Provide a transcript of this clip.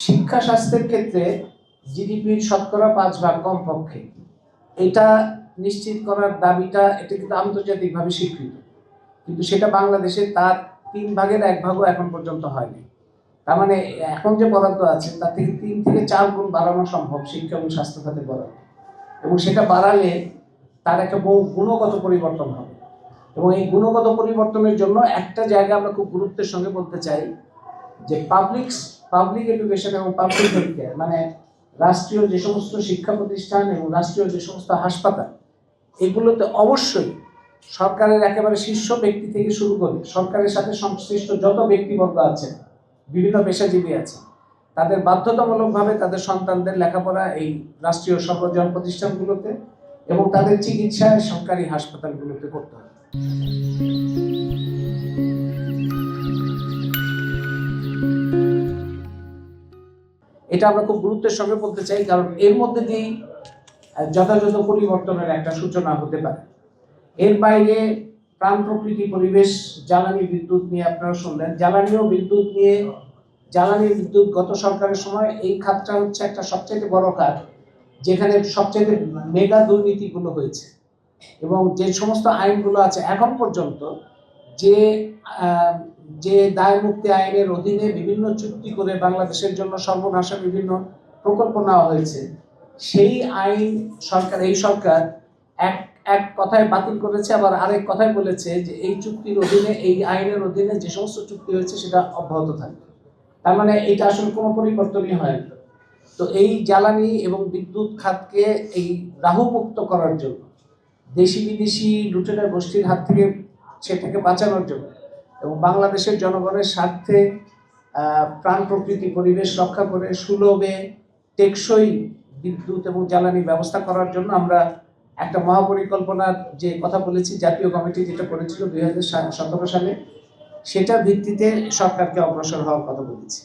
শিক্ষা স্বাস্থ্যের ক্ষেত্রে জিডিপির শতকরা 5 ভাগ কমপক্ষে এটা নিশ্চিত করার দাবিটা এটা কিন্তু আন্তর্জাতিকভাবে স্বীকৃত, কিন্তু সেটা বাংলাদেশে তার 3 ভাগের 1 ভাগও এখন পর্যন্ত হয়নি। তার মানে এখন যে বরাদ্দ আছে তার থেকে 3 থেকে 4 গুণ বাড়ানো সম্ভব শিক্ষা এবং স্বাস্থ্য খাতে বরাদ্দ, এবং সেটা বাড়ালে তার একটা বহু গুণগত পরিবর্তন হবে। এবং এই গুণগত পরিবর্তনের জন্য একটা জায়গা আমরা খুব গুরুত্বের সঙ্গে বলতে চাই যে পাবলিক এডুকেশন এবং পাবলিক হেলথ কেয়ার, মানে রাষ্ট্রীয় যে সমস্ত শিক্ষা প্রতিষ্ঠান এবং রাষ্ট্রীয় যে সমস্ত হাসপাতাল, এগুলোতে অবশ্যই সরকারের একেবারে শীর্ষ ব্যক্তি থেকে শুরু করে সরকারের সাথে সংশ্লিষ্ট যত ব্যক্তিবর্গ আছেন, বিভিন্ন পেশাজীবী আছেন, তাদের বাধ্যতামূলকভাবে তাদের সন্তানদের লেখাপড়া এই রাষ্ট্রীয় সর্বজনীন প্রতিষ্ঠানগুলোতে এবং তাদের চিকিৎসা সরকারি হাসপাতালগুলোতে করতে হবে। এটা আমরা খুব গুরুত্বের সঙ্গে বলতে চাই, কারণ এর মধ্যে দিয়েই যথাযথ পরিবর্তনের একটা সূচনা হতে পারে। এর বাইরে প্রাণ প্রকৃতি পরিবেশ জ্বালানি বিদ্যুৎ নিয়ে আপনারা শুনলেন। জ্বালানি বিদ্যুৎ গত সরকারের সময় এই খাতটা হচ্ছে একটা সবচেয়ে বড় খাত, যেখানে সবচেয়ে মেগা দুর্নীতিগুলো হয়েছে, এবং যে সমস্ত আইনগুলো আছে এখন পর্যন্ত, যে দায় মুক্তি আইনের অধীনে বিভিন্ন চুক্তি করে বাংলাদেশের জন্য সর্বনাশা বিভিন্ন প্রকল্প নেওয়া হয়েছে, সেই আইন এই সরকার এক কথায় বাতিল করেছে, আবার আরেক কথায় বলেছে যে এই চুক্তির অধীনে, এই আইনের অধীনে যে সমস্ত চুক্তি হয়েছে সেটা অব্যাহত থাকবে। তার মানে এটা আসলে কোনো পরিবর্তনই হয়নি। তো এই জ্বালানি এবং বিদ্যুৎ খাতকে এই রাহুমুক্ত করার জন্য, দেশি বিদেশি লুটেরা গোষ্ঠীর হাত থেকে সেটাকে বাঁচানোর জন্য এবং বাংলাদেশের জনগণের স্বার্থে প্রাণ প্রকৃতি পরিবেশ রক্ষা করে সুলভে টেকসই বিদ্যুৎ এবং জ্বালানি ব্যবস্থা করার জন্য আমরা একটা মহাপরিকল্পনার যে কথা বলেছি, জাতীয় কমিটি যেটা করেছিল 2017 সালে, সেটার ভিত্তিতে সরকারকে অগ্রসর হওয়ার কথা বলেছি।